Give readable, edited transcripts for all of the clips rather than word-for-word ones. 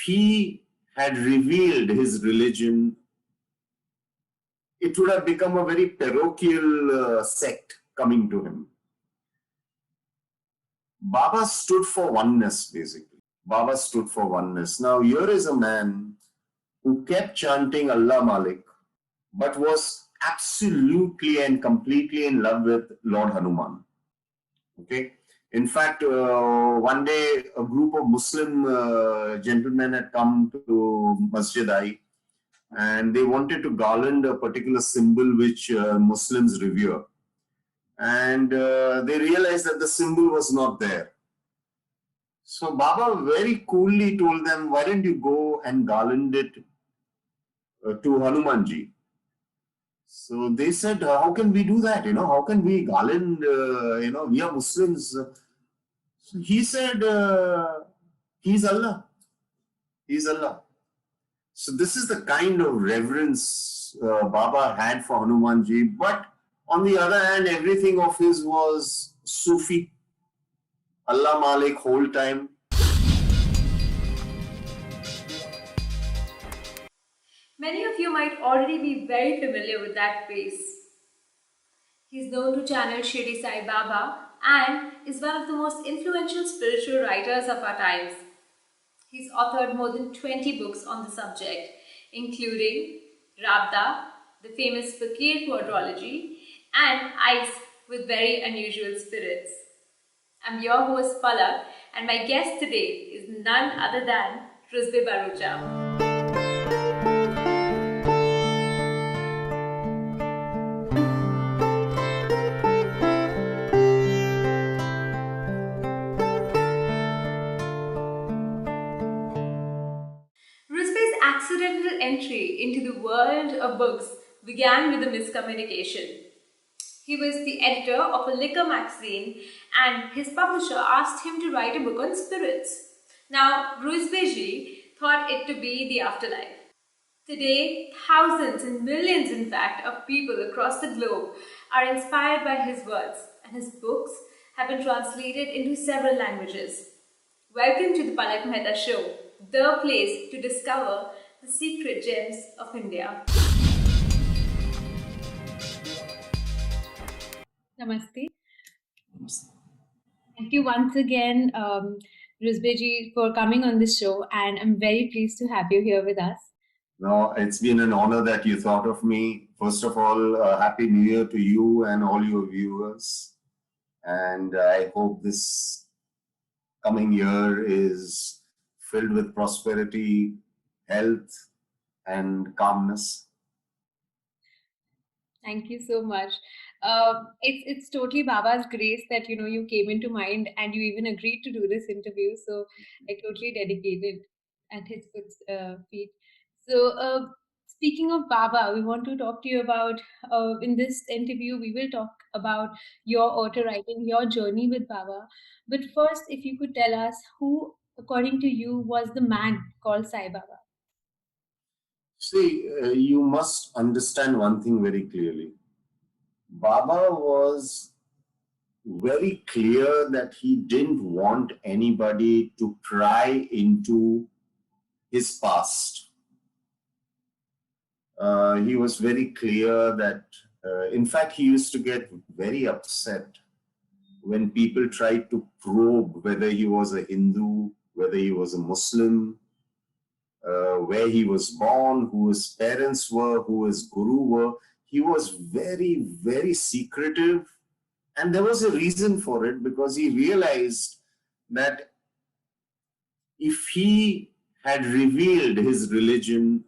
he had revealed his religion, it would have become a very parochial sect coming to him. Baba stood for oneness, basically. Baba stood for oneness. Now, here is a man who kept chanting Allah Malik, but was absolutely and completely in love with Lord Hanuman. Okay. In fact, one day a group of Muslim gentlemen had come to Masjid I, and they wanted to garland a particular symbol which Muslims revere. And they realized that the symbol was not there. So Baba very coolly told them, why don't you go and garland it to Hanumanji? So they said, how can we do that? How can we garland, we are Muslims. So he said, he's Allah. He's Allah. So this is the kind of reverence Baba had for Hanumanji. But on the other hand, everything of his was Sufi. Allah Malik whole time. Many of you might already be very familiar with that phrase. He's known to channel Shirdi Sai Baba and is one of the most influential spiritual writers of our times. He's authored more than 20 books on the subject, including Rabda, the famous Fakir quadrology, and Ice with Very Unusual Spirits. I'm your host Palak, and my guest today is none other than Ruzbeh Bharucha. Ruzbeh's accidental entry into the world of books began with a miscommunication. He was the editor of a liquor magazine and his publisher asked him to write a book on spirits. Now, Ruzbeh ji thought it to be the afterlife. Today, thousands and millions in fact of people across the globe are inspired by his words and his books have been translated into several languages. Welcome to the Palak Mehta show, the place to discover the secret gems of India. Namaste. Thank you once again, Ruzbeh ji, for coming on this show, and I'm very pleased to have you here with us. No, it's been an honor that you thought of me. First of all, Happy New Year to you and all your viewers. And I hope this coming year is filled with prosperity, health, and calmness. Thank you so much. It's totally Baba's grace that you came into mind and you even agreed to do this interview. So I totally dedicated at his feet. So speaking of Baba, we want to talk to you about in this interview. We will talk about your author writing, your journey with Baba. But first, if you could tell us who, according to you, was the man called Sai Baba. See, you must understand one thing very clearly. Baba was very clear that he didn't want anybody to pry into his past. He was very clear that, in fact, he used to get very upset when people tried to probe whether he was a Hindu, whether he was a Muslim, where he was born, who his parents were, who his guru were. He was very, very secretive. And there was a reason for it, because he realized that if he had revealed his religion,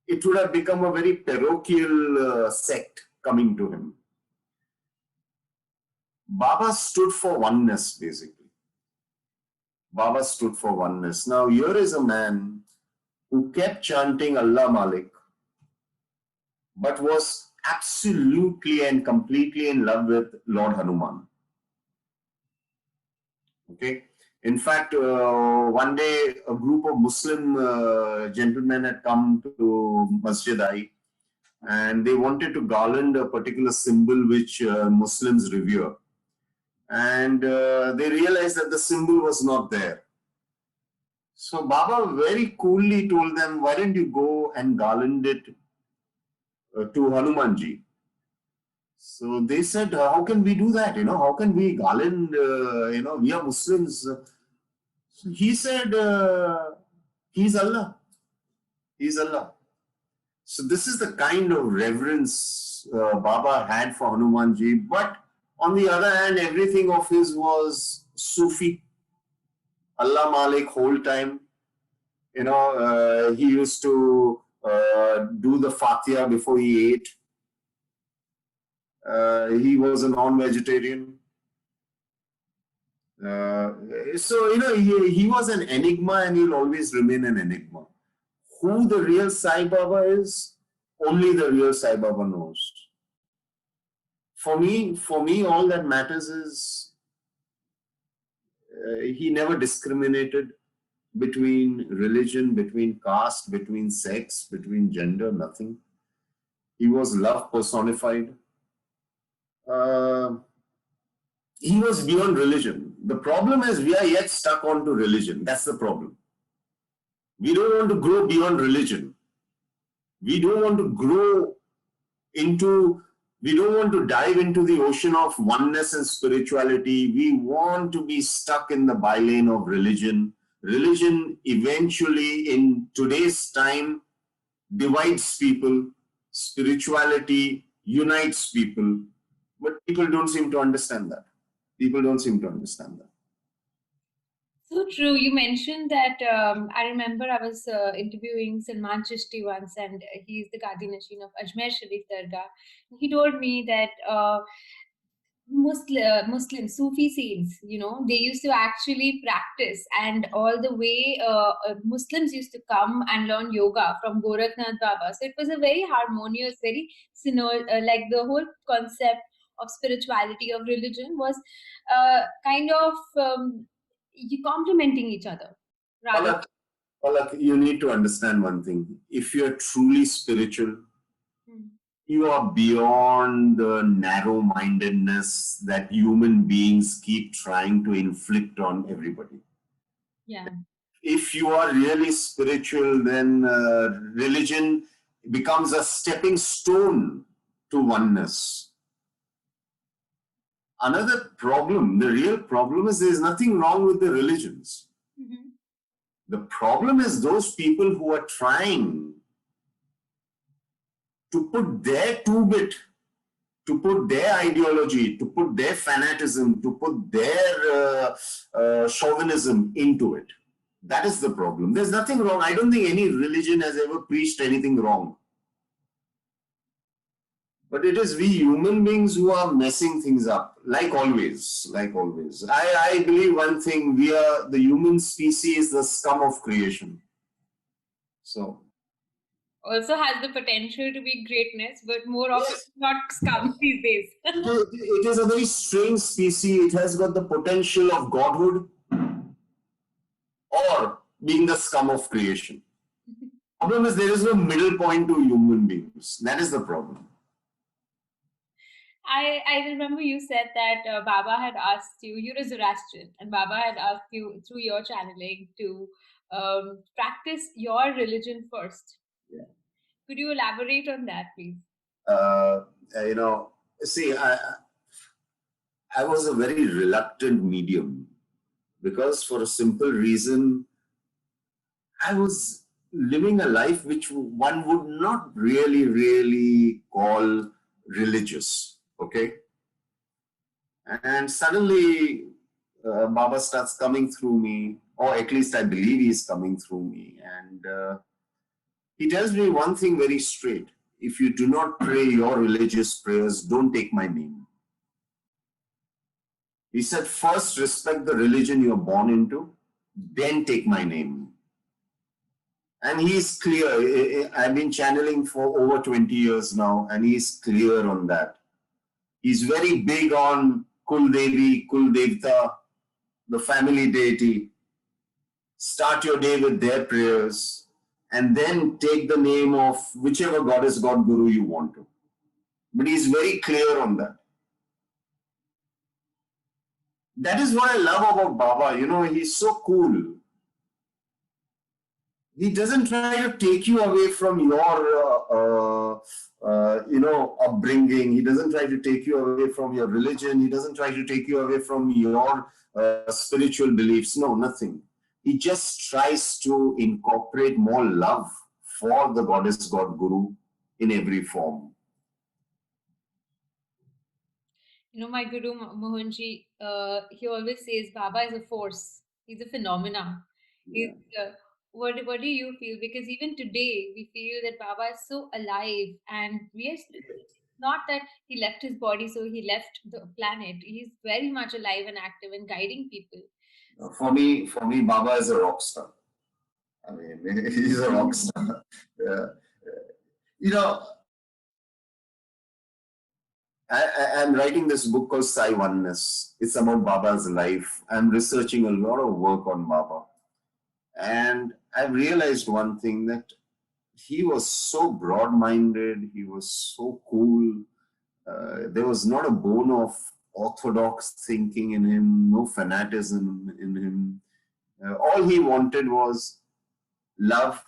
it would have become a very parochial sect coming to him. Baba stood for oneness, basically. Baba stood for oneness. Now, here is a man who kept chanting Allah Malik, but was absolutely and completely in love with Lord Hanuman. Okay. In fact, one day a group of Muslim gentlemen had come to Masjid I, and they wanted to garland a particular symbol which Muslims revere. And they realized that the symbol was not there. So Baba very coolly told them, why don't you go and garland it to Hanumanji? So they said, how can we do that? How can we garland, we are Muslims. So he said, he's Allah. He's Allah. So this is the kind of reverence Baba had for Hanumanji. But on the other hand, everything of his was Sufi. Allah Malik whole time. He used to do the Fatiha before he ate. He was a non-vegetarian. He was an enigma and he'll always remain an enigma. Who the real Sai Baba is, only the real Sai Baba knows. For me, all that matters is he never discriminated between religion, between caste, between sex, between gender, nothing. He was love personified. He was beyond religion. The problem is we are yet stuck onto religion. That's the problem. We don't want to grow beyond religion. We don't want to we don't want to dive into the ocean of oneness and spirituality. We want to be stuck in the bylane of religion. Religion eventually, in today's time, divides people. Spirituality unites people. But people don't seem to understand that. People don't seem to understand that. So true. You mentioned that. I remember I was interviewing Salman Chishti once, and he's the Qadi Nashin of Ajmer Sharif Dargah. He told me that Muslim Sufi saints, they used to actually practice, and all the way Muslims used to come and learn yoga from Gorakhnath Baba. So it was a very harmonious, very like the whole concept of spirituality, of religion was kind of complementing each other. Palak, you need to understand one thing. If you're truly spiritual, you are beyond the narrow-mindedness that human beings keep trying to inflict on everybody. Yeah. If you are really spiritual, then religion becomes a stepping stone to oneness. Another problem, the real problem is there's nothing wrong with the religions. Mm-hmm. The problem is those people who are trying to put their two-bit, to put their ideology, to put their fanatism, to put their chauvinism into it. That is the problem. There's nothing wrong. I don't think any religion has ever preached anything wrong. But it is we human beings who are messing things up, like always, like always. I believe one thing, we are, the human species, the scum of creation. So. Also has the potential to be greatness, but more often not scum these days. It is a very strange species. It has got the potential of godhood or being the scum of creation. The problem is there is no middle point to human beings. That is the problem. I remember you said that Baba had asked you, you're a Zoroastrian, and Baba had asked you through your channeling to practice your religion first. Yeah. Could you elaborate on that, please? See, I was a very reluctant medium because for a simple reason, I was living a life which one would not really call religious. Okay, and suddenly Baba starts coming through me, or at least I believe he's coming through me, and he tells me one thing very straight: if you do not pray your religious prayers, don't take my name. He said, first respect the religion you're born into, then take my name. And he's clear. I've been channeling for over 20 years now, and he's clear on that. He's very big on Kul Devi, Kul Devta, the family deity. Start your day with their prayers and then take the name of whichever goddess, god, guru you want to. But he's very clear on that. That is what I love about Baba. He's so cool. He doesn't try to take you away from your, upbringing. He doesn't try to take you away from your religion. He doesn't try to take you away from your spiritual beliefs. No, nothing. He just tries to incorporate more love for the goddess god guru in every form. My Guru Mohanji, he always says Baba is a force. He's a phenomena. He's, Yeah. what do you feel? Because even today, we feel that Baba is so alive, and not that he left his body, so he left the planet. He's very much alive and active and guiding people. For me, Baba is a rock star. I mean, he's a rock star. Yeah. You know, I'm writing this book called Sai Oneness. It's about Baba's life. I'm researching a lot of work on Baba. And I've realized one thing, that he was so broad-minded, he was so cool. There was not a bone of orthodox thinking in him, no fanaticism in him. All he wanted was love.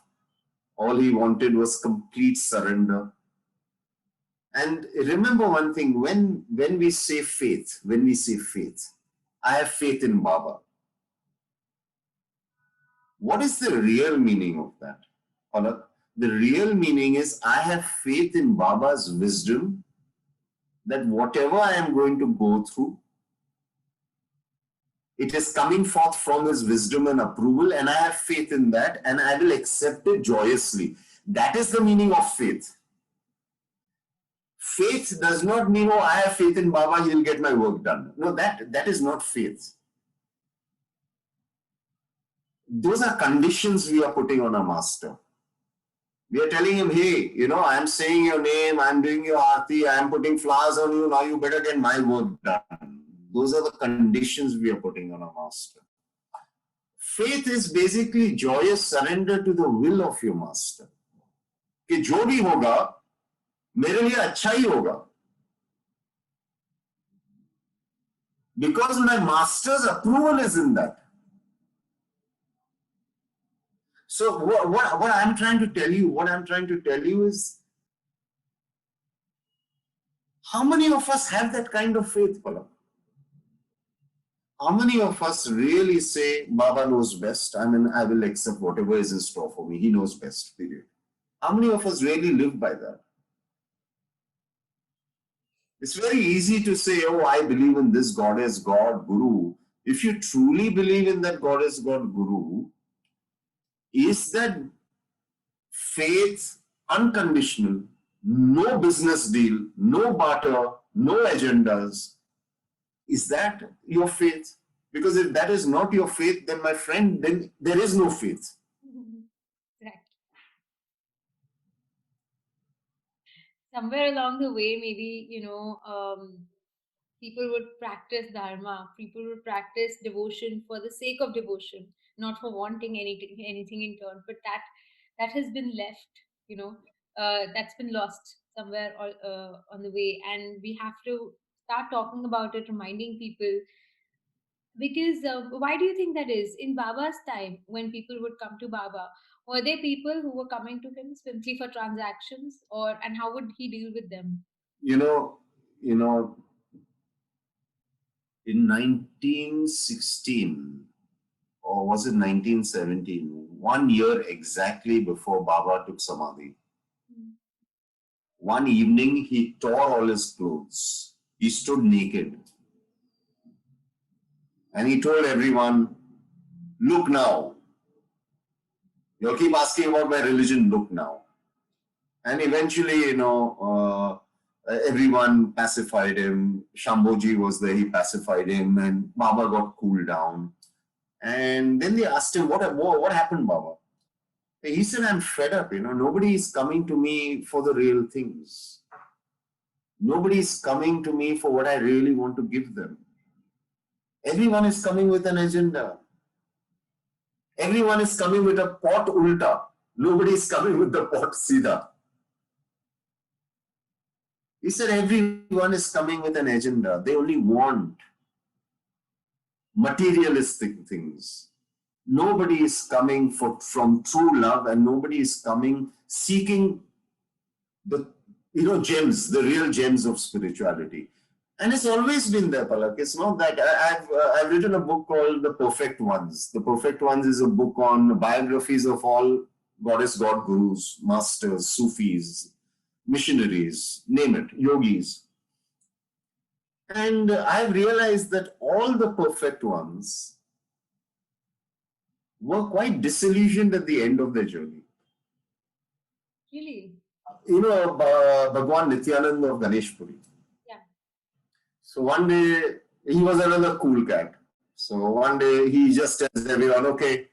All he wanted was complete surrender. And remember one thing, when we say faith, I have faith in Baba. What is the real meaning of that? Palak? The real meaning is, I have faith in Baba's wisdom, that whatever I am going to go through, it is coming forth from his wisdom and approval, and I have faith in that, and I will accept it joyously. That is the meaning of faith. Faith does not mean, oh, I have faith in Baba, he'll get my work done. No, that is not faith. Those are conditions we are putting on a master. We are telling him, hey, I am saying your name, I am doing your aarti, I am putting flowers on you, now you better get my work done. Those are the conditions we are putting on a master. Faith is basically joyous surrender to the will of your master. कि जो भी होगा मेरे लिए अच्छा ही होगा. Because my master's approval is in that. So what I'm trying to tell you is, how many of us have that kind of faith, Palak? How many of us really say, Baba knows best, I mean, I will accept whatever is in store for me, he knows best, period. How many of us really live by that? It's very easy to say, oh, I believe in this goddess, God, Guru. If you truly believe in that goddess, God, Guru, is that faith unconditional, no business deal, no barter, no agendas? Is that your faith? Because if that is not your faith, then my friend, then there is no faith. Right. Somewhere along the way, maybe, people would practice dharma, people would practice devotion for the sake of devotion, not for wanting anything in turn. But that has been left, that's been lost somewhere on the way, and we have to start talking about it, reminding people. Because why do you think that is? In Baba's time, when people would come to Baba, were there people who were coming to him simply for transactions, and how would he deal with them? You know, you know, in 1916, or was it 1917, 1 year exactly before Baba took Samadhi, one evening he tore all his clothes. He stood naked. And he told everyone, look now. You'll keep asking about my religion, look now. And eventually, everyone pacified him. Shambhoji was there, he pacified him, and Baba got cooled down. And then they asked him, what happened, Baba? He said, I'm fed up, nobody is coming to me for the real things. Nobody is coming to me for what I really want to give them. Everyone is coming with an agenda. Everyone is coming with a pot ulta. Nobody is coming with the pot sida. He said everyone is coming with an agenda. They only want materialistic things. Nobody is coming from true love, and nobody is coming seeking the gems, the real gems of spirituality. And it's always been there, Palak. It's not that I've written a book called The Perfect Ones. The Perfect Ones is a book on biographies of all goddess god gurus, masters, Sufis, missionaries, name it, yogis. And I've realized that all the perfect ones were quite disillusioned at the end of their journey. Really? Bhagwan Nityananda of Ganeshpuri. Yeah. So one day, he was another cool cat. So one day he just tells everyone, okay,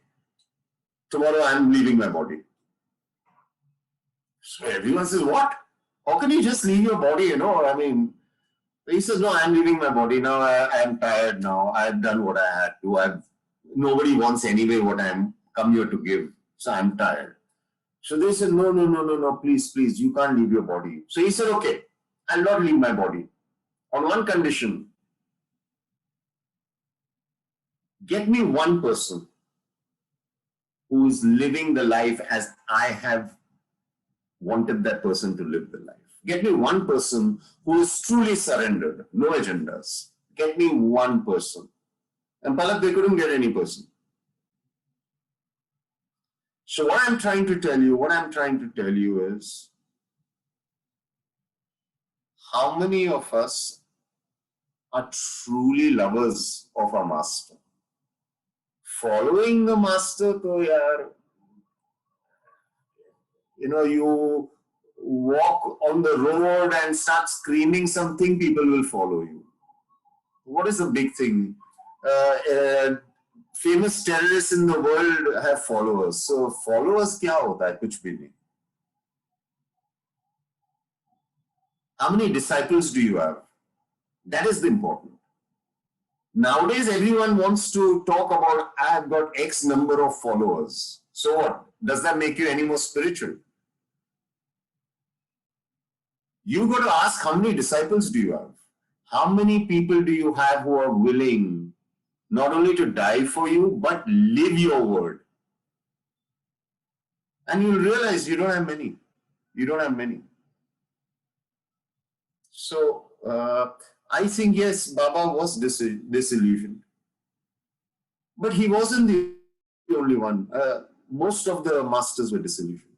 tomorrow I'm leaving my body. So everyone says, what? How can you just leave your body, I mean, he says, no, I'm leaving my body now. I'm tired now. I've done what I had to. Nobody wants anyway what I'm come here to give. So I'm tired. So they said, no, please, you can't leave your body. So he said, okay, I'll not leave my body. On one condition, get me one person who is living the life as I have wanted that person to live the life. Get me one person who is truly surrendered, no agendas. Get me one person. And Palak, they couldn't get any person. So what I'm trying to tell you is, how many of us are truly lovers of our master? Following the master, you walk on the road and start screaming something, people will follow you. What is the big thing? Famous terrorists in the world have followers. So followers kya hota hai? Kuch bhi nahi. How many disciples do you have? That is the important. Nowadays, everyone wants to talk about, I have got X number of followers. So what? Does that make you any more spiritual? You got to ask, how many disciples do you have? How many people do you have who are willing not only to die for you, but live your word? And you'll realize you don't have many. You don't have many. So, I think, yes, Baba was disillusioned. But he wasn't the only one. Most of the masters were disillusioned.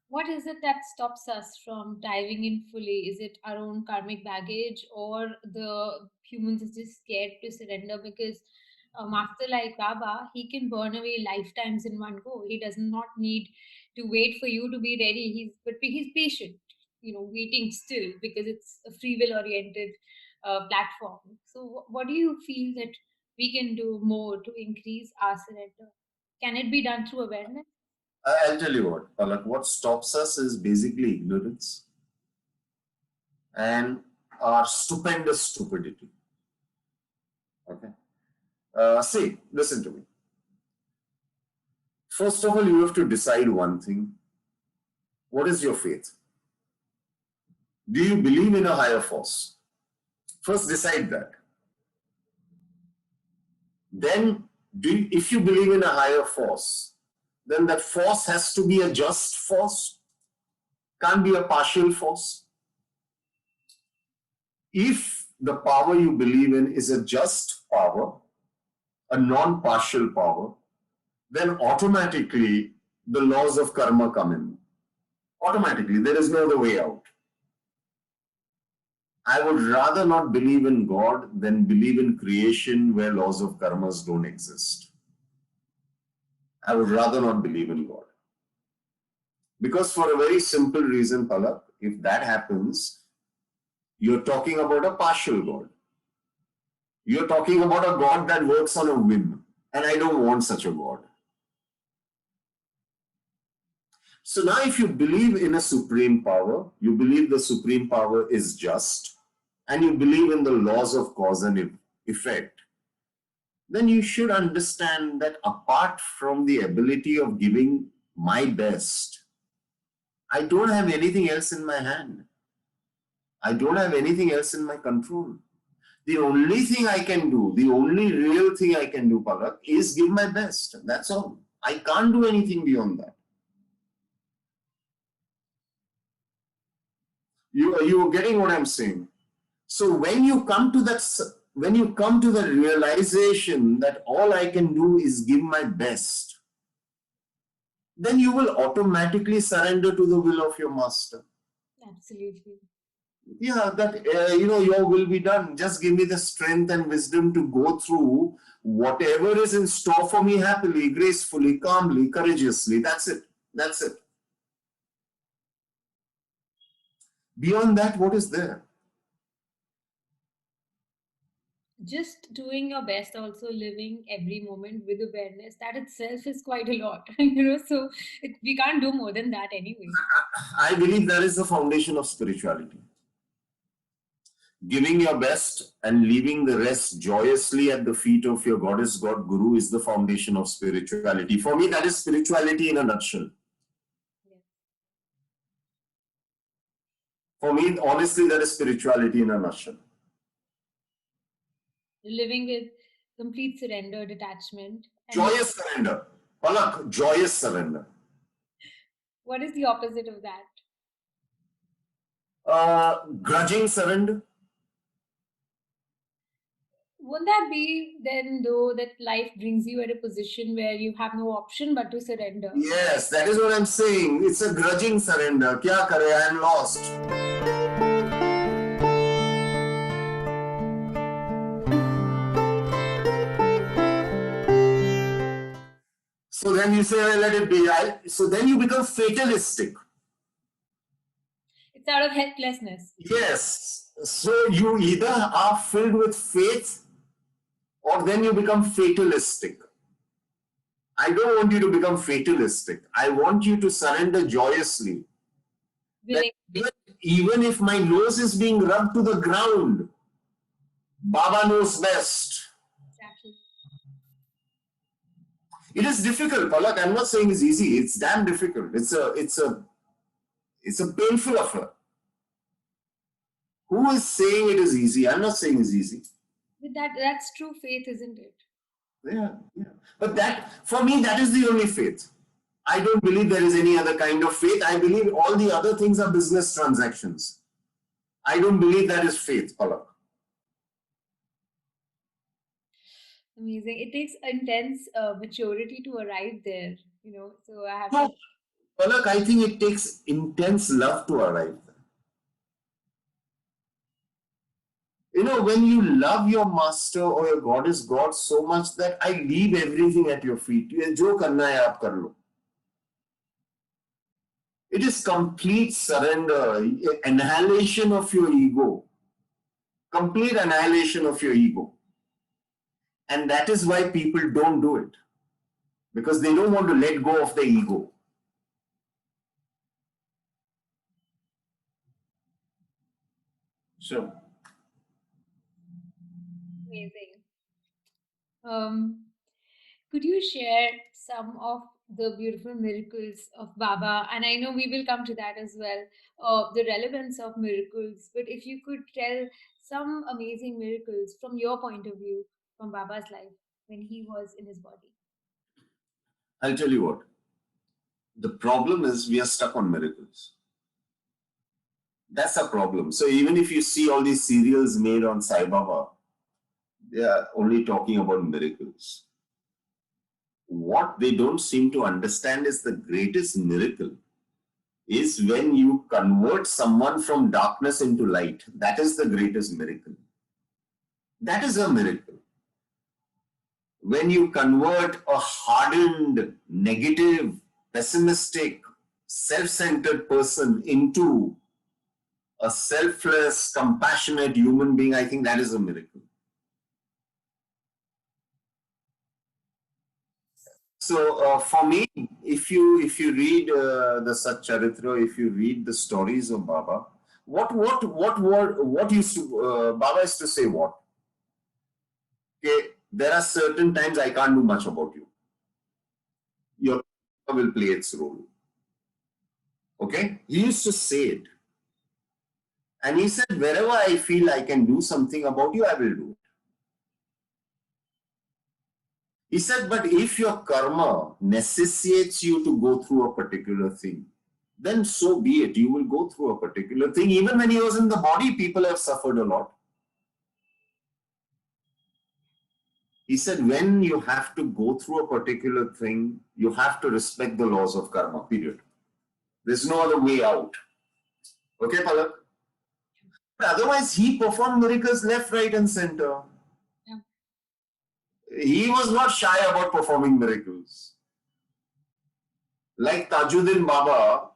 What is it that stops us from diving in fully? Is it our own karmic baggage, or the humans are just scared to surrender? Because a master like Baba, he can burn away lifetimes in one go. He does not need to wait for you to be ready. He's patient, waiting still, because it's a free will oriented platform. So, what do you feel that we can do more to increase our surrender? Can it be done through awareness? I'll tell you what, Palak, what stops us is basically ignorance and our stupendous stupidity. Okay? See, listen to me. First of all, you have to decide one thing. What is your faith? Do you believe in a higher force? First, decide that. Then, if you believe in a higher force, then that force has to be a just force, can't be a partial force. If the power you believe in is a just power, a non-partial power, then automatically the laws of karma come in. Automatically, there is no other way out. I would rather not believe in God than believe in creation where laws of karmas don't exist. I would rather not believe in God. Because for a very simple reason, Palak, if that happens, you're talking about a partial God. You're talking about a God that works on a whim. And I don't want such a God. So now if you believe in a supreme power, you believe the supreme power is just, and you believe in the laws of cause and effect, then you should understand that apart from the ability of giving my best, I don't have anything else in my hand. I don't have anything else in my control. The only thing I can do, the only real thing I can do, Palak, is give my best. That's all. I can't do anything beyond that. You're getting what I'm saying. So when you come to that, when you come to the realization that all I can do is give my best, then you will automatically surrender to the will of your master. Absolutely. Yeah, that your will be done. Just give me the strength and wisdom to go through whatever is in store for me happily, gracefully, calmly, courageously. That's it. That's it. Beyond that, what is there? Just doing your best, also living every moment with awareness, that itself is quite a lot. So we can't do more than that anyway. I believe that is the foundation of spirituality. Giving your best and leaving the rest joyously at the feet of your goddess, God, Guru is the foundation of spirituality. For me, that is spirituality in a nutshell. Yes. For me, honestly, that is spirituality in a nutshell. Living with complete surrender, detachment, and Joyous surrender. Palak, joyous surrender. what is the opposite of that? Grudging surrender. Won't that be then, though, that life brings you at a position where you have no option but to surrender? Yes, that is what I'm saying. It's a grudging surrender. Kya kare, I am lost. So then you say, well, let it be. So then you become fatalistic. It's out of helplessness. Yes. So you either are filled with faith or then you become fatalistic. I don't want you to become fatalistic. I want you to surrender joyously. That even if my nose is being rubbed to the ground, Baba knows best. Exactly. It is difficult, Palak. I'm not saying it's easy. It's damn difficult. It's a painful affair. Who is saying it is easy? I'm not saying it's easy. But that's true faith, isn't it? Yeah, yeah. But that, for me, that is the only faith. I don't believe there is any other kind of faith. I believe all the other things are business transactions. I don't believe that is faith, Palak. Amazing. It takes intense maturity to arrive there, So I have to. No, Palak, I think it takes intense love to arrive there. When you love your master or your goddess God so much that I leave everything at your feet. Jo karna hai, aap kar lo. It is complete surrender, annihilation of your ego. Complete annihilation of your ego. And that is why people don't do it. Because they don't want to let go of the ego. So, Amazing. Um, could you share some of the beautiful miracles of Baba? And I know we will come to that as well, the relevance of miracles. But if you could tell some amazing miracles from your point of view from Baba's life when he was in his body. I'll tell you what. The problem is we are stuck on miracles. That's a problem. So even if you see all these serials made on Sai Baba, they are only talking about miracles. What they don't seem to understand is the greatest miracle is when you convert someone from darkness into light. That is the greatest miracle. That is a miracle. When you convert a hardened, negative, pessimistic, self-centered person into a selfless, compassionate human being, I think that is a miracle. So for me, if you read the Satcharitra, if you read the stories of Baba, what used to Baba used to say what? Okay, there are certain times I can't do much about you. Your will play its role. Okay, he used to say it. And he said, wherever I feel I can do something about you, I will do it. He said, but if your karma necessitates you to go through a particular thing, then so be it. You will go through a particular thing. Even when he was in the body, people have suffered a lot. He said, when you have to go through a particular thing, you have to respect the laws of karma, period. There's no other way out. Okay, Palak? But otherwise, he performed miracles left, right, and center. Yeah. He was not shy about performing miracles. Like Tajuddin Baba,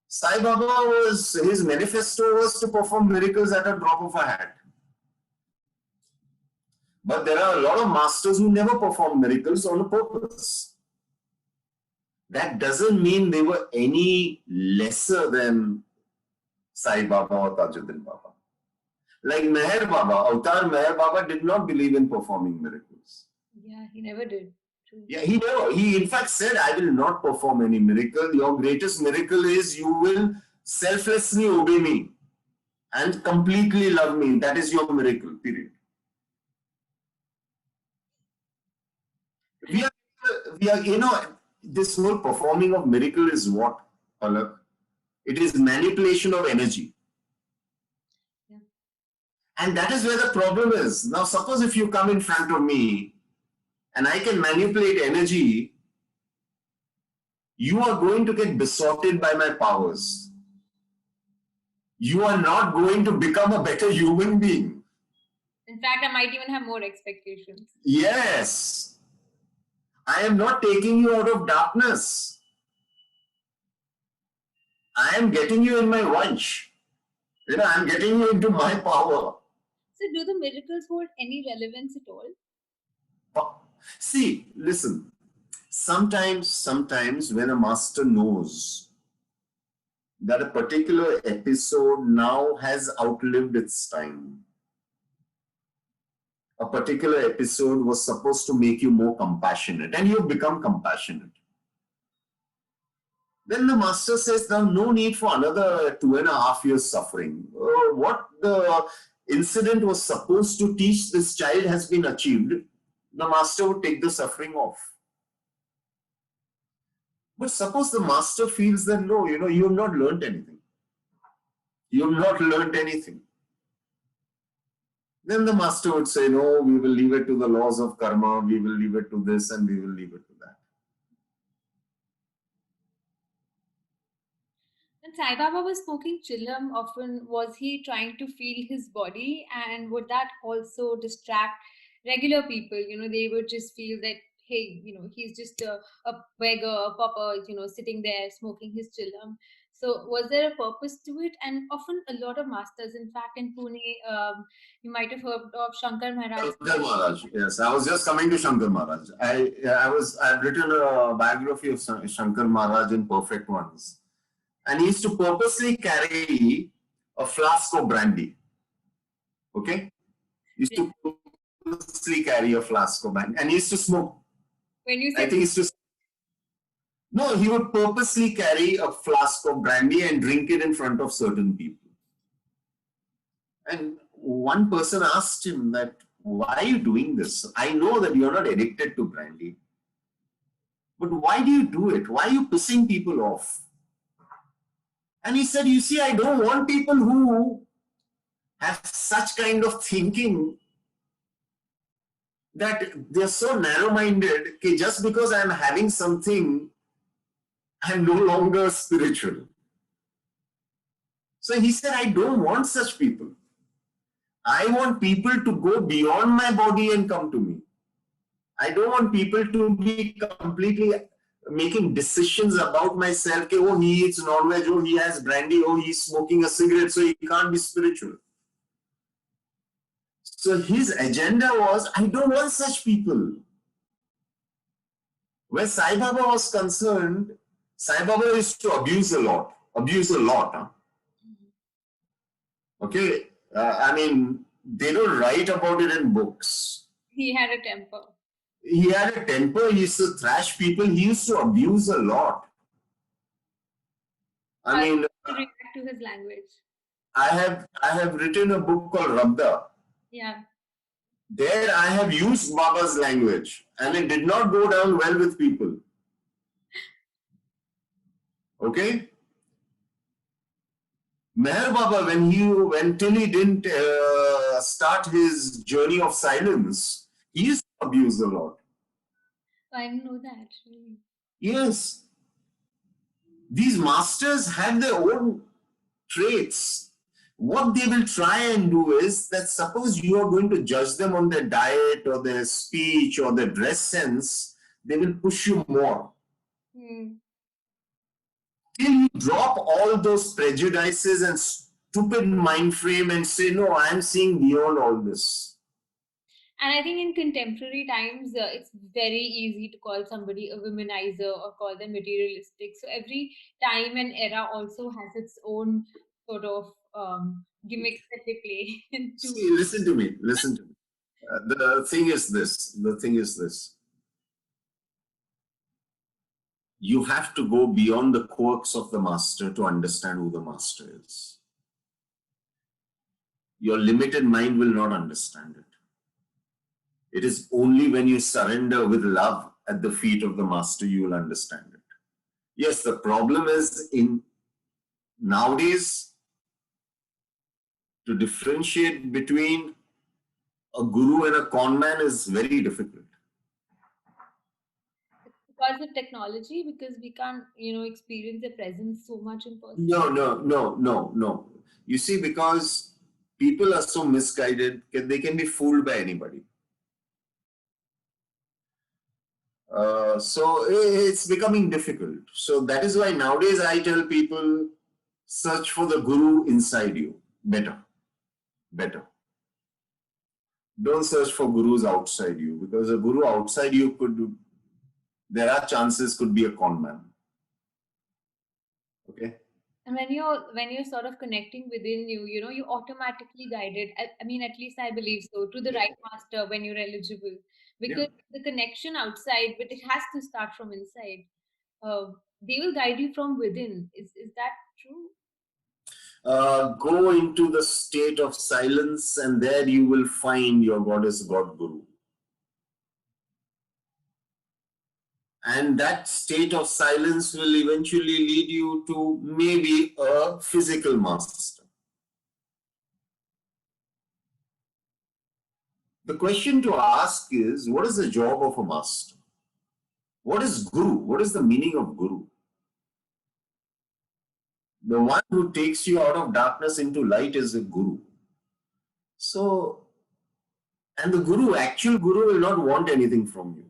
Sai Baba his manifesto was to perform miracles at a drop of a hat. But there are a lot of masters who never perform miracles on a purpose. That doesn't mean they were any lesser than Sai Baba or Tajuddin Baba. Like Meher Baba, Avatar Meher Baba did not believe in performing miracles. Yeah, he never did. True. Yeah, he never. He in fact said, I will not perform any miracle. Your greatest miracle is you will selflessly obey me and completely love me. That is your miracle, period. We are, this whole performing of miracle is what, Palak? It is manipulation of energy. Yeah. And that is where the problem is. Now, suppose if you come in front of me and I can manipulate energy, you are going to get besotted by my powers. You are not going to become a better human being. In fact, I might even have more expectations. Yes. I am not taking you out of darkness. I am getting you in my vanch. I am getting you into my power. So do the miracles hold any relevance at all? See, listen. Sometimes when a master knows that a particular episode now has outlived its time, a particular episode was supposed to make you more compassionate and you've become compassionate. Then the master says, now no need for another 2.5 years suffering. What the incident was supposed to teach this child has been achieved. The master would take the suffering off. But suppose the master feels that no, you have not learnt anything. You have not learnt anything. Then the master would say, no, we will leave it to the laws of karma, we will leave it to this and we will leave it to that. When Sai Baba was smoking chillum, often was he trying to feel his body, and would that also distract regular people? They would just feel that, hey, he's just a beggar, a pauper, sitting there smoking his chillum. So was there a purpose to it? And often a lot of masters, in fact, in Pune, you might have heard of Shankar Maharaj. Shankar Maharaj, yes. I was just coming to Shankar Maharaj. I've written a biography of Shankar Maharaj in Perfect Ones. And he used to purposely carry a flask of brandy. Okay? He used to purposely carry a flask of brandy. And he used to smoke. When you I said think he used to... No, he would purposely carry a flask of brandy and drink it in front of certain people. And one person asked him that, why are you doing this? I know that you're not addicted to brandy. But why do you do it? Why are you pissing people off? And he said, you see, I don't want people who have such kind of thinking that they're so narrow-minded that just because I'm having something, I'm no longer spiritual. So he said, I don't want such people. I want people to go beyond my body and come to me. I don't want people to be completely making decisions about myself. Okay, oh, he eats non-veg, oh, he has brandy, oh, he's smoking a cigarette, so he can't be spiritual. So his agenda was, I don't want such people. Where Sai Baba was concerned, Sai Baba used to abuse a lot. Huh? Okay, I mean, they don't write about it in books. He had a temper. He had a temper, he used to thrash people, he used to abuse a lot. I mean... to react to his language. I have written a book called Rabda. Yeah. There I have used Baba's language and it did not go down well with people. Okay? Meher Baba, when till he didn't start his journey of silence, he used to abuse a lot. I didn't know that. Really. Yes, these masters have their own traits. What they will try and do is that suppose you are going to judge them on their diet or their speech or their dress sense, they will push you more. Till you drop all those prejudices and stupid mind frame and say, no, I am seeing beyond all this. And I think in contemporary times, it's very easy to call somebody a womanizer or call them materialistic. So every time and era also has its own sort of gimmicks that they play into. See, listen to me, listen to me. The thing is this. You have to go beyond the quirks of the master to understand who the master is. Your limited mind will not understand it. It is only when you surrender with love at the feet of the master you will understand it. Yes, the problem is in nowadays to differentiate between a guru and a con man is very difficult. Because of technology, because we can't, experience their presence so much in person. No. You see, because people are so misguided, they can be fooled by anybody. So it's becoming difficult. So that is why nowadays I tell people, search for the guru inside you. Better. Don't search for gurus outside you, because a guru outside you there are chances could be a con man. Okay. And when you're sort of connecting within you, you automatically guided. I mean, at least I believe so, to the right master when you're eligible. Because the connection outside, but it has to start from inside. They will guide you from within. Is that true? Go into the state of silence, and there you will find your goddess, God Guru. And that state of silence will eventually lead you to maybe a physical master. The question to ask is, what is the job of a master? What is Guru? What is the meaning of Guru? The one who takes you out of darkness into light is a Guru. So, and the Guru, actual Guru, will not want anything from you.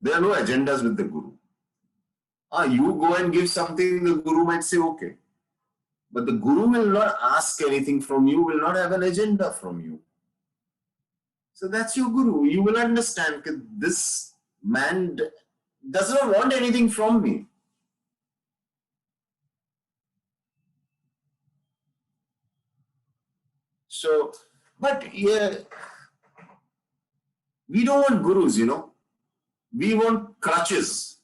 There are no agendas with the Guru. You go and give something, the Guru might say, okay. But the Guru will not ask anything from you, will not have an agenda from you. So that's your Guru. You will understand that this man does not want anything from me. So, but yeah, we don't want gurus, We want crutches.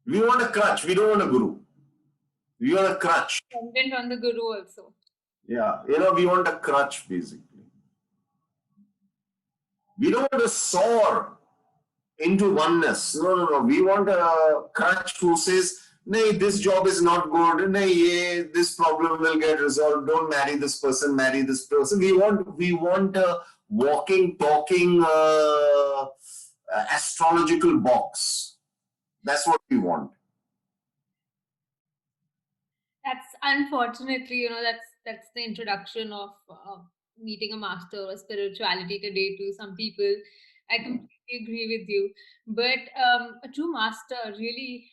We want a crutch. We don't want a guru. We want a crutch. Dependent on the guru also. Yeah, we want a crutch basically. We don't want to soar into oneness. No. We want a crutch who says, "Nay, this job is not good. Nay, this problem will get resolved. Don't marry this person. Marry this person." We want a walking, talking astrological box. That's what we want. That's unfortunately, that's the introduction of meeting a master or spirituality today to some people. I completely agree with you. But a true master really,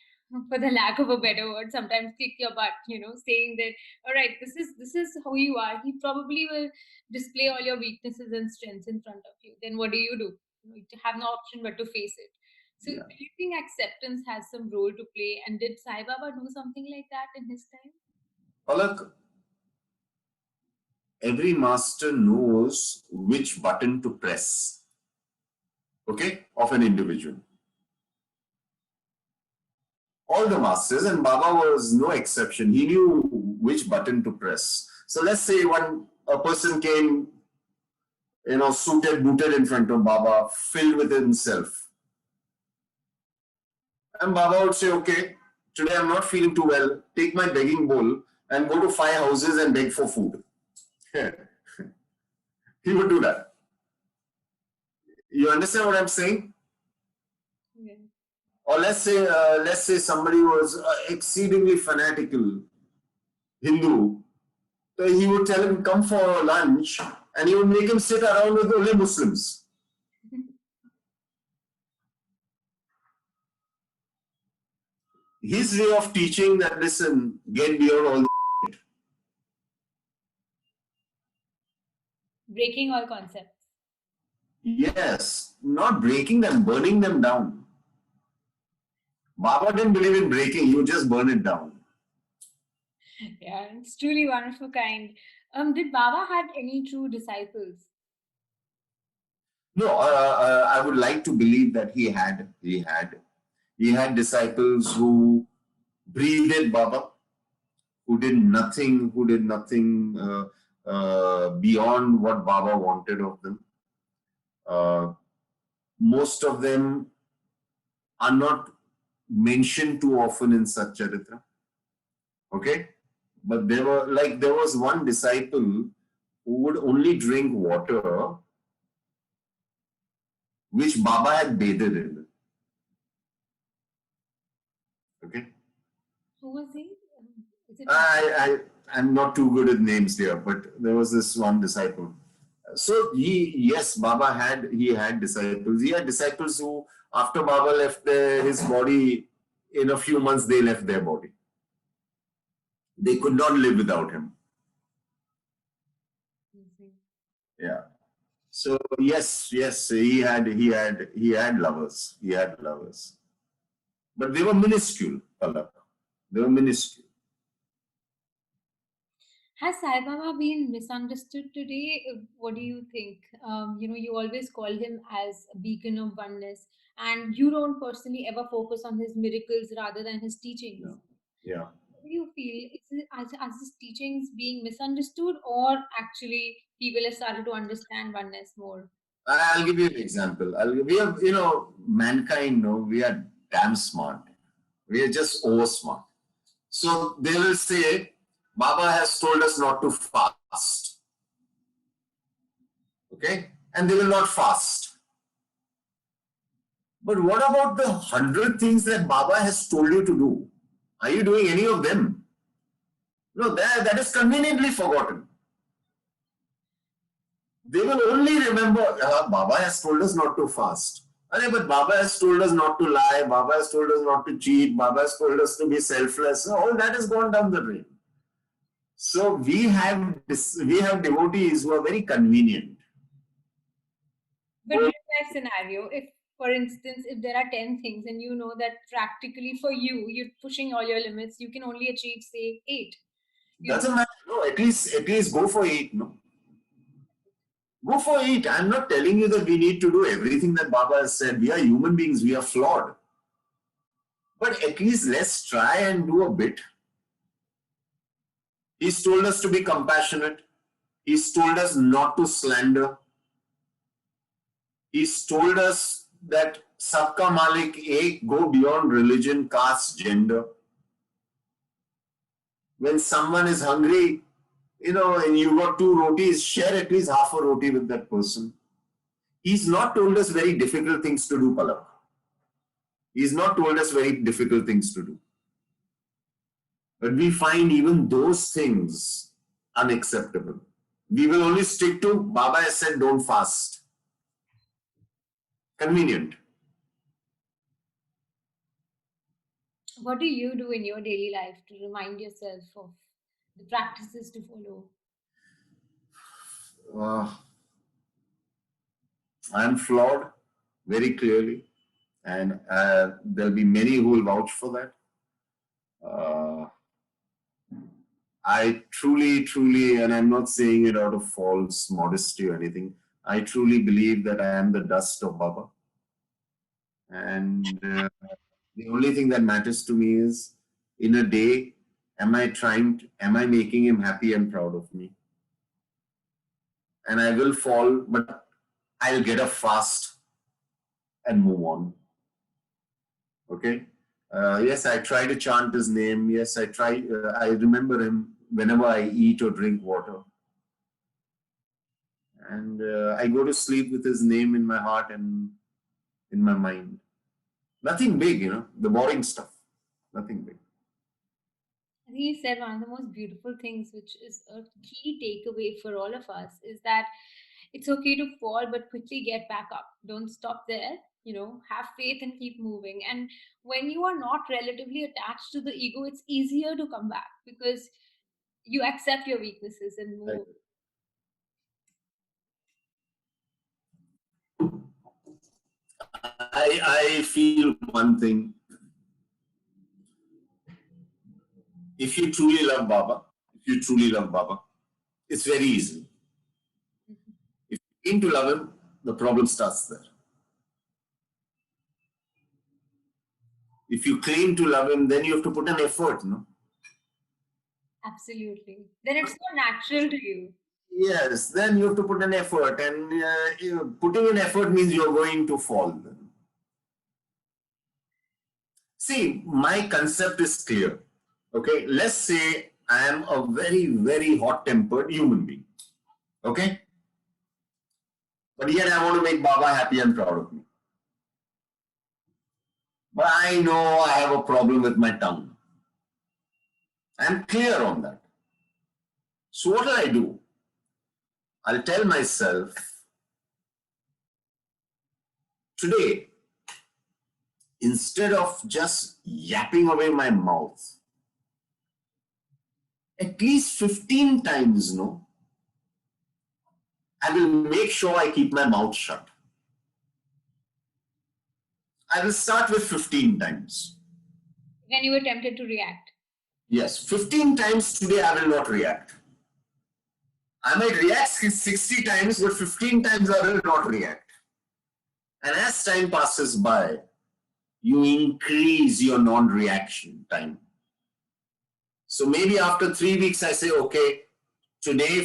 for the lack of a better word, sometimes kick your butt, saying that, all right, this is who you are. He probably will display all your weaknesses and strengths in front of you. Then what do? You have no option but to face it. So do you think acceptance has some role to play? And did Sai Baba do something like that in his time? Palak, every master knows which button to press, okay, of an individual. All the masters, and Baba was no exception. He knew which button to press. So let's say a person came, suited, booted in front of Baba, filled with himself. And Baba would say, okay, today I'm not feeling too well. Take my begging bowl and go to 5 houses and beg for food. He would do that. You understand what I'm saying? Yeah. Or let's say somebody was exceedingly fanatical Hindu. So he would tell him, come for lunch, and he would make him sit around with only Muslims. His way of teaching that, listen, get beyond all the Breaking all concepts. Yes, not breaking them, burning them down. Baba didn't believe in breaking, you just burn it down. Yeah, it's truly one of a kind. Did Baba had any true disciples? No, I would like to believe that he had disciples who breathed Baba, who did nothing beyond what Baba wanted of them. Most of them are not mentioned too often in Sat Charitra. Okay? But there was one disciple who would only drink water which Baba had bathed in. Okay? Who was he? Is it I'm not too good at names here, but there was this one disciple. So Baba had disciples. He had disciples who, after Baba left his body, in a few months they left their body. They could not live without him. Yeah. So yes, he had lovers. He had lovers, but they were minuscule, Palak. They were minuscule. Has Sai Baba been misunderstood today? What do you think? You always call him as a beacon of oneness, and you don't personally ever focus on his miracles rather than his teachings. Yeah. What do you feel? Is it as his teachings being misunderstood, or actually people have started to understand oneness more? I'll give you an example. We have, mankind, we are damn smart. We are just over smart. So they will say, Baba has told us not to fast. Okay? And they will not fast. But what about the 100 things that Baba has told you to do? Are you doing any of them? No, that is conveniently forgotten. They will only remember, Baba has told us not to fast. But Baba has told us not to lie, Baba has told us not to cheat, Baba has told us to be selfless. All that has gone down the drain. So we have devotees who are very convenient. But real life scenario, if for instance, if there are 10 things and you know that practically for you, you're pushing all your limits, you can only achieve, say, 8. Doesn't matter. No, at least go for 8. No, go for 8. I'm not telling you that we need to do everything that Baba has said. We are human beings. We are flawed. But at least let's try and do a bit. He's told us to be compassionate. He's told us not to slander. He's told us that Sabka Malik Ek, go beyond religion, caste, gender. When someone is hungry, and you got 2 rotis, share at least half a roti with that person. He's not told us very difficult things to do, Palak. He's not told us very difficult things to do. But we find even those things unacceptable. We will only stick to, Baba has said, don't fast. Convenient. What do you do in your daily life to remind yourself of the practices to follow? I'm flawed, very clearly, and there'll be many who will vouch for that. I truly, and I'm not saying it out of false modesty or anything, I truly believe that I am the dust of Baba. And The only thing that matters to me is, in a day, am I making him happy and proud of me? And I will fall, but I'll get up fast and move on. Okay? Yes, I try to chant his name. Yes, I remember him whenever I eat or drink water. And I go to sleep with his name in my heart and in my mind. Nothing big, the boring stuff. Nothing big. I think you said one of the most beautiful things, which is a key takeaway for all of us, is that it's okay to fall, but quickly get back up. Don't stop there. Have faith and keep moving. And when you are not relatively attached to the ego, it's easier to come back because you accept your weaknesses and Right. move. I feel one thing. If you truly love Baba, it's very easy. If you aim to love him, the problem starts there. If you claim to love him, then you have to put an effort, no? Absolutely. Then it's so natural to you. Yes, then you have to put an effort, and putting an effort means you're going to fall. Then. See, my concept is clear. Okay, let's say I am a very, very hot-tempered human being. Okay? But yet I want to make Baba happy and proud of me. But I know I have a problem with my tongue. I'm clear on that. So what do I do? I'll tell myself, today, instead of just yapping away my mouth, at least 15 times, no, I will make sure I keep my mouth shut. I will start with 15 times. When you were tempted to react. Yes, 15 times today I will not react. I might react 60 times, but 15 times I will not react. And as time passes by, you increase your non-reaction time. So maybe after 3 weeks, I say, okay,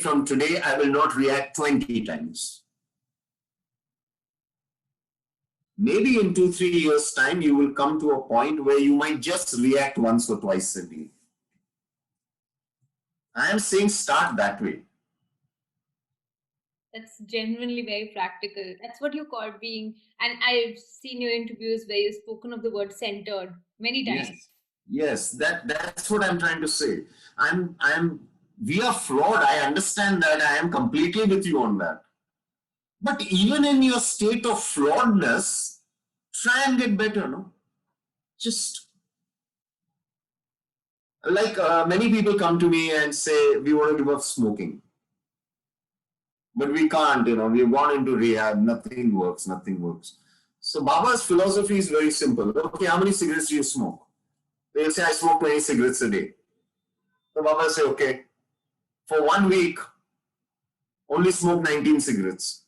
from today, I will not react 20 times. Maybe in 2-3 years' time, you will come to a point where you might just react once or twice a day. I am saying start that way. That's genuinely very practical. That's what you call being, and I've seen your interviews where you've spoken of the word centered many times. Yes, that's what I'm trying to say. We are flawed. I understand that. I am completely with you on that. But even in your state of flawedness, try and get better, no? Just like many people come to me and say, we want to give up smoking. But we can't, we've gone into rehab, nothing works. So Baba's philosophy is very simple. Okay, how many cigarettes do you smoke? They'll say, I smoke 20 cigarettes a day. So Baba will say, okay, for 1 week, only smoke 19 cigarettes.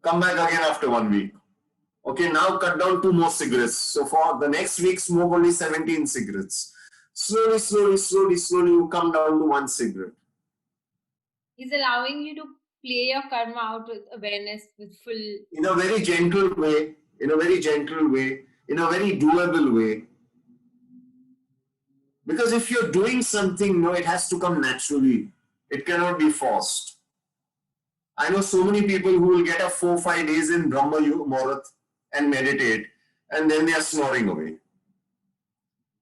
Come back again after 1 week. Okay, now cut down 2 more cigarettes. So for the next week, smoke only 17 cigarettes. Slowly, you come down to 1 cigarette. He's allowing you to play your karma out with awareness, with full... In a very gentle way, in a very doable way. Because if you're doing something, it has to come naturally. It cannot be forced. I know so many people who will get up 4-5 days in Brahma Muhurat and meditate, and then they are snoring away.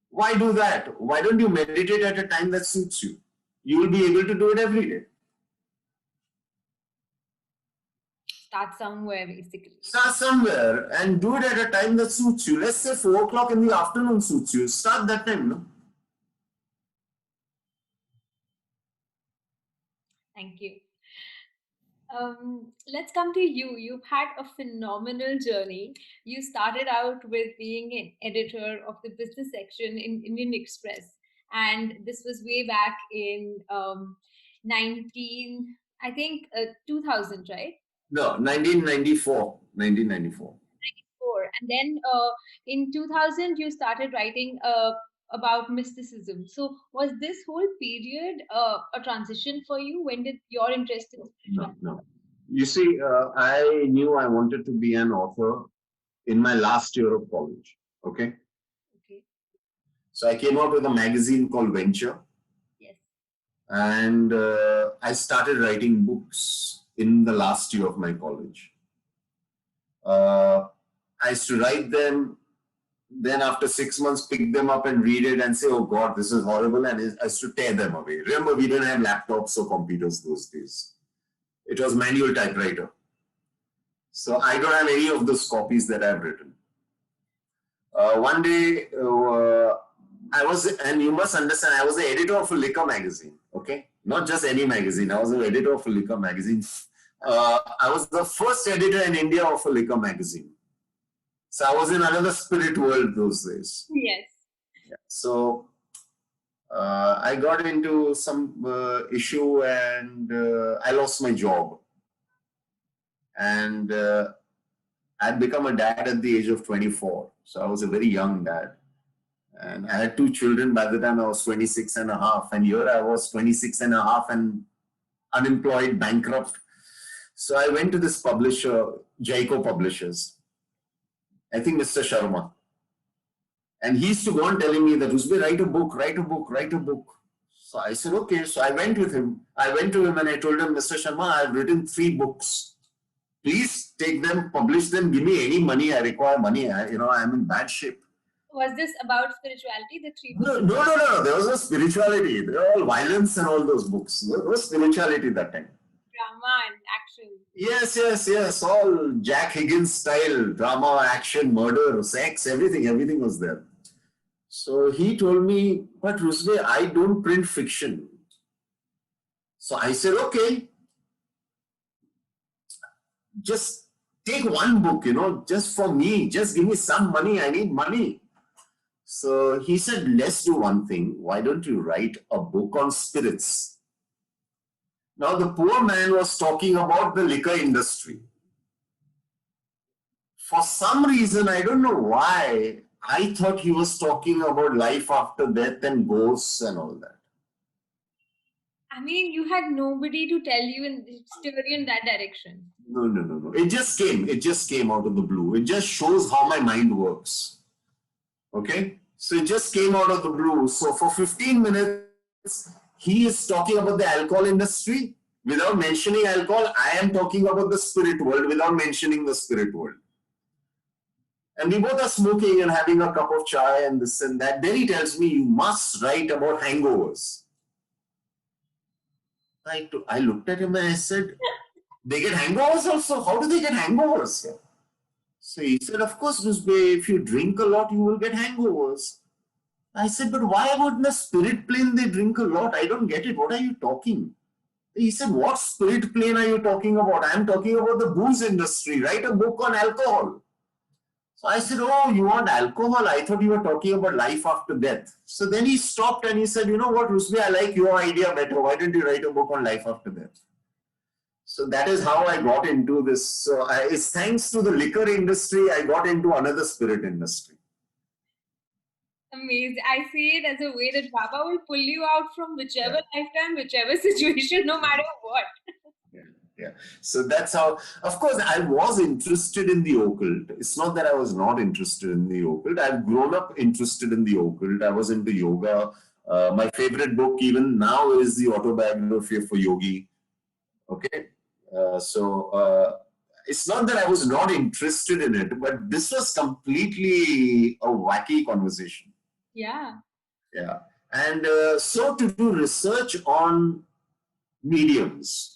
Why do that? Why don't you meditate at a time that suits you? You will be able to do it every day. Start somewhere, basically. Start somewhere and do it at a time that suits you. Let's say 4 o'clock in the afternoon suits you. Start that time, no? Thank you. Let's come to you. You've had a phenomenal journey. You started out with being an editor of the business section in Indian Express, and this was way back in 2000, right? No, 1994. 1994. before. And then in 2000, you started writing about mysticism. So was this whole period a transition for you? When did your interest in No, spirituality? no. You see, I knew I wanted to be an author in my last year of college. Okay. Okay. So I came out with a magazine called Venture, Yes. and I started writing books in the last year of my college. I used to write them, then after 6 months, pick them up and read it and say, oh God, this is horrible. And I used to tear them away. Remember, we didn't have laptops or computers those days. It was manual typewriter. So I don't have any of those copies that I've written. One day, I was, and you must understand, I was the editor of a liquor magazine, okay? Not just any magazine. I was the editor of a liquor magazine. I was the first editor in India of a liquor magazine. So I was in another spirit world those days. Yes. Yeah. So I got into some issue, and I lost my job. And I'd become a dad at the age of 24. So I was a very young dad. And I had 2 children by the time I was 26 and a half. And here I was 26 and a half and unemployed, bankrupt. So I went to this publisher, Jaico Publishers. I think Mr. Sharma. And he used to go on telling me that, Ruzbeh, write a book, write a book, write a book. So I said, okay. So I went with him. I went to him and I told him, Mr. Sharma, I've written 3 books. Please take them, publish them, give me any money. I require money. I'm in bad shape. Was this about spirituality, the 3 books? No. There was no spirituality. They were all violence and all those books. There was spirituality that time. Drama and action. Yes. All Jack Higgins style, drama, action, murder, sex, everything was there. So he told me, but Ruzbeh, I don't print fiction. So I said, okay, just take one book, just for me. Just give me some money. I need money. So he said, let's do one thing. Why don't you write a book on spirits? Now, the poor man was talking about the liquor industry. For some reason, I don't know why, I thought he was talking about life after death and ghosts and all that. I mean, you had nobody to tell you and steer you in that direction. No. It just came out of the blue. It just shows how my mind works. Okay? So it just came out of the blue. So for 15 minutes, he is talking about the alcohol industry without mentioning alcohol. I am talking about the spirit world without mentioning the spirit world. And we both are smoking and having a cup of chai and this and that. Then he tells me, you must write about hangovers. I looked at him and I said, they get hangovers also? How do they get hangovers? So he said, of course, Ruzbeh, if you drink a lot, you will get hangovers. I said, but why about in the spirit plane they drink a lot? I don't get it. What are you talking? He said, what spirit plane are you talking about? I am talking about the booze industry. Write a book on alcohol. So I said, oh, you want alcohol? I thought you were talking about life after death. So then he stopped and he said, you know what, Ruzbeh, I like your idea better. Why don't you write a book on life after death? So that is how I got into this. So it's thanks to the liquor industry, I got into another spirit industry. Amazing. I see it as a way that Baba will pull you out from whichever lifetime, whichever situation, no matter what. Yeah. So that's how, of course, I was interested in the occult. It's not that I was not interested in the occult. I've grown up interested in the occult. I was into yoga. My favorite book even now is the autobiography of a yogi. Okay. It's not that I was not interested in it, but this was completely a wacky conversation. Yeah. And so to do research on mediums,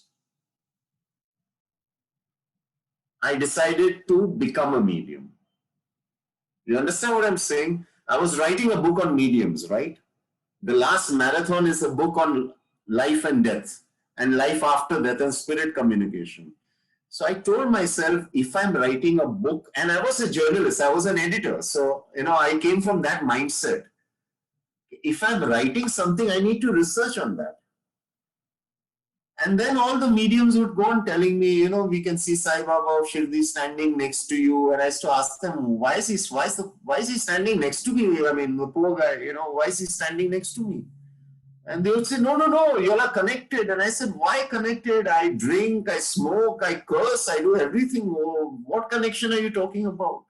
I decided to become a medium. You understand what I'm saying? I was writing a book on mediums, right? The last marathon is a book on life and death and life after death and spirit communication. So I told myself, if I'm writing a book, and I was a journalist, I was an editor. So, I came from that mindset. If I'm writing something, I need to research on that. And then all the mediums would go on telling me, we can see Sai Baba of Shirdi standing next to you. And I used to ask them, why is he standing next to me? I mean, the poor guy, why is he standing next to me? And they would say, no, no, no, you all are connected. And I said, why connected? I drink, I smoke, I curse, I do everything. Oh, what connection are you talking about?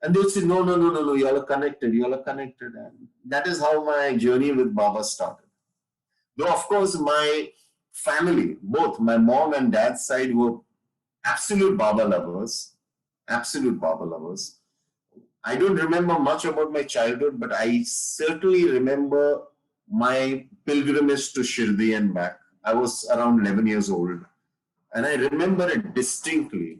And they would say, no, no, no, no, no, you all are connected, you all are connected. And that is how my journey with Baba started. Though, of course, my family, both my mom and dad's side, were absolute Baba lovers. Absolute Baba lovers. I don't remember much about my childhood, but I certainly remember my pilgrimage to Shirdi and back. I was around 11 years old. And I remember it distinctly.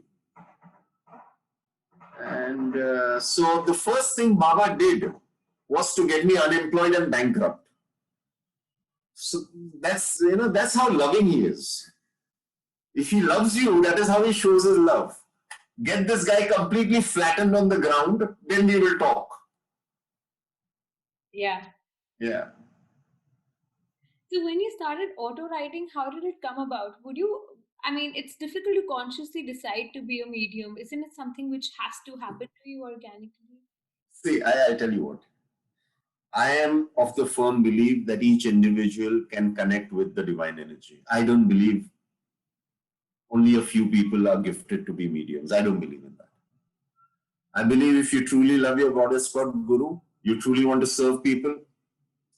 And so the first thing Baba did was to get me unemployed and bankrupt. So that's how loving he is. If he loves you, that is how he shows his love. Get this guy completely flattened on the ground, then we will talk. Yeah. Yeah. So when you started auto writing, how did it come about? It's difficult to consciously decide to be a medium. Isn't it something which has to happen to you organically? See, I'll tell you what. I am of the firm belief that each individual can connect with the divine energy. I don't believe only a few people are gifted to be mediums. I don't believe in that. I believe if you truly love your goddess God Guru, you truly want to serve people,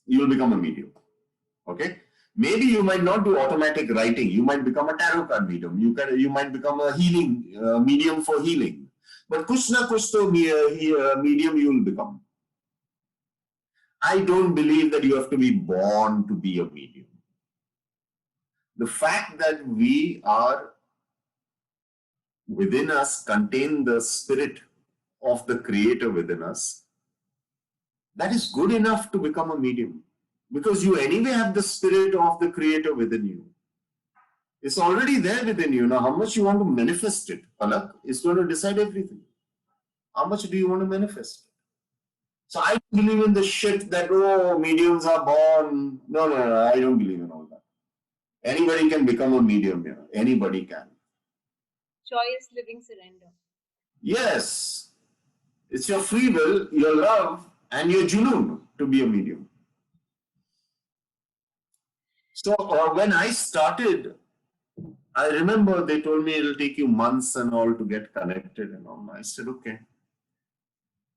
you will become a medium. Okay? Maybe you might not do automatic writing. You might become a tarot card medium. You might become a healing medium for healing. But kuch na kuch to medium you will become. I don't believe that you have to be born to be a medium. The fact that we are within us contain the spirit of the creator within us, that is good enough to become a medium. Because you anyway have the spirit of the creator within you. It's already there within you. Now, how much you want to manifest it, Palak, is going to decide everything. How much do you want to manifest? So I believe in the shit that, mediums are born. No, I don't believe in all that. Anybody can become a medium, Anybody can. Joyous living surrender. Yes. It's your free will, your love, and your junoon to be a medium. So when I started, I remember they told me it'll take you months and all to get connected and all. I said, okay.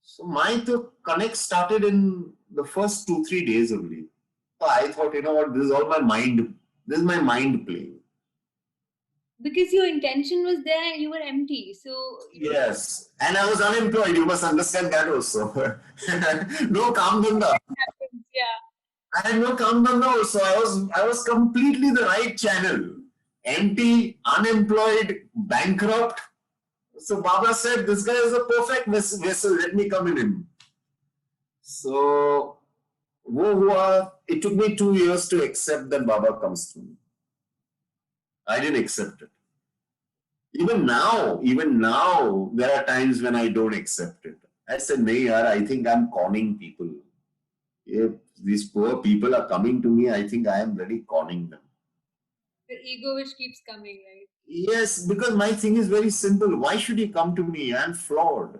So the connect started in the first 2-3 days only. So I thought, what, this is all my mind. This is my mind playing. Because your intention was there and you were empty. So yes. And I was unemployed. You must understand that also. No kam dhanda. Yeah. I had no kam dhanda also. I was completely the right channel. Empty, unemployed, bankrupt. So Baba said, this guy is a perfect vessel. Let me come in him. So it took me 2 years to accept that Baba comes to me. I didn't accept it. Even now, there are times when I don't accept it. I said, nahi yaar, I think I'm conning people. If these poor people are coming to me, I think I am really conning them. The ego which keeps coming, right? Yes, because my thing is very simple. Why should he come to me? I'm flawed.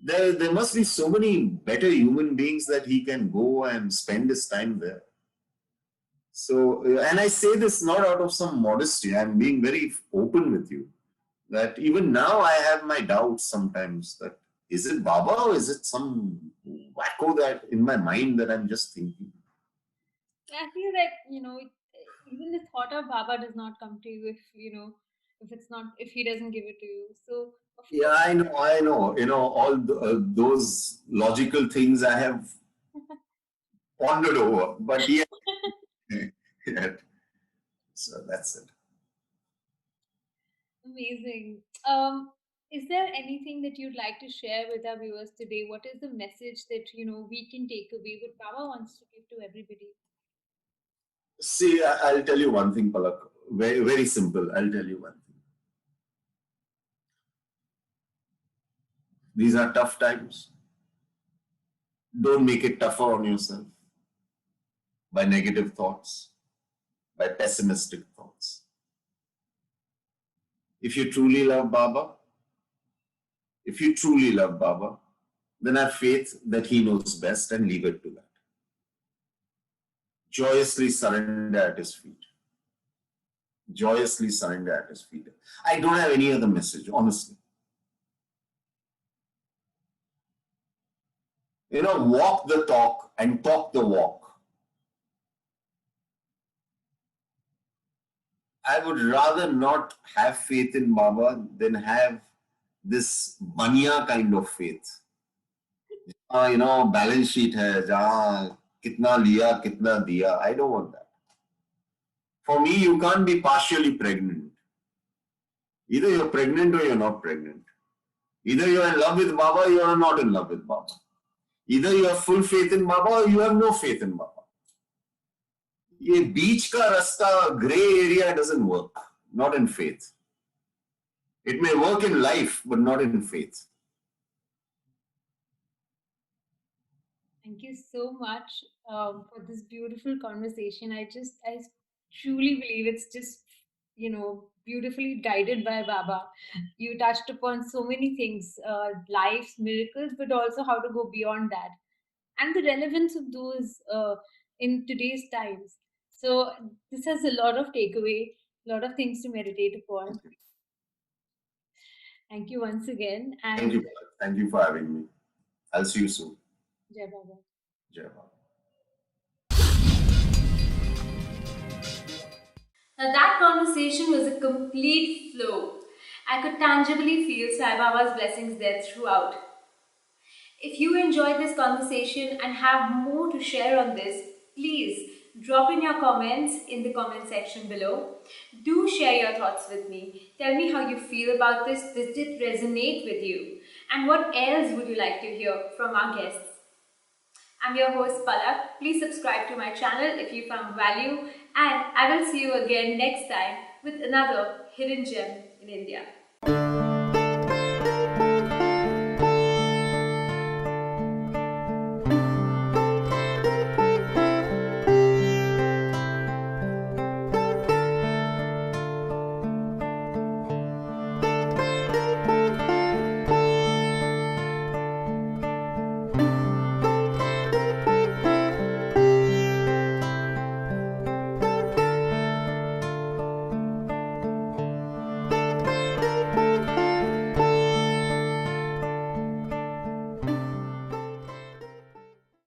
There must be so many better human beings that he can go and spend his time there. So, and I say this not out of some modesty. I'm being very open with you. That even now I have my doubts sometimes that is it Baba or is it some wacko that in my mind that I'm just thinking? I feel that, even the thought of Baba does not come to you if he doesn't give it to you. So yeah, I know. All those logical things I have pondered over, but yeah. So that's it. Amazing. Is there anything that you'd like to share with our viewers today? What is the message that we can take away? What Baba wants to give to everybody? See, I'll tell you one thing, Palak. Very, very simple. I'll tell you one thing. These are tough times. Don't make it tougher on yourself by negative thoughts, by pessimistic thoughts. If you truly love Baba, if you truly love Baba, then have faith that he knows best and leave it to that. Joyously surrender at his feet. Joyously surrender at his feet. I don't have any other message, honestly. Walk the talk and talk the walk. I would rather not have faith in Baba than have this banya kind of faith. Balance sheet hai, jahan kitna liya, kitna diya. I don't want that. For me, you can't be partially pregnant. Either you're pregnant or you're not pregnant. Either you're in love with Baba or you're not in love with Baba. Either you have full faith in Baba or you have no faith in Baba. ये बीच का रास्ता gray area doesn't work. Not in faith. It may work in life, but not in faith. Thank you so much for this beautiful conversation. I truly believe it's just, beautifully guided by Baba. You touched upon so many things, life's miracles, but also how to go beyond that, and the relevance of those in today's times. So this has a lot of takeaway, a lot of things to meditate upon. Thank you once again, Thank and you. Thank you for having me. I'll see you soon. Jai Baba. Jai Baba. Now that conversation was a complete flow. I could tangibly feel Sai Baba's blessings there throughout. If you enjoyed this conversation and have more to share on this, please drop in your comments in the comment section below. Do share your thoughts with me. Tell me how you feel about this. Did it resonate with you? And what else would you like to hear from our guests? I'm your host Palak. Please subscribe to my channel if you found value, and I will see you again next time with another hidden gem in India.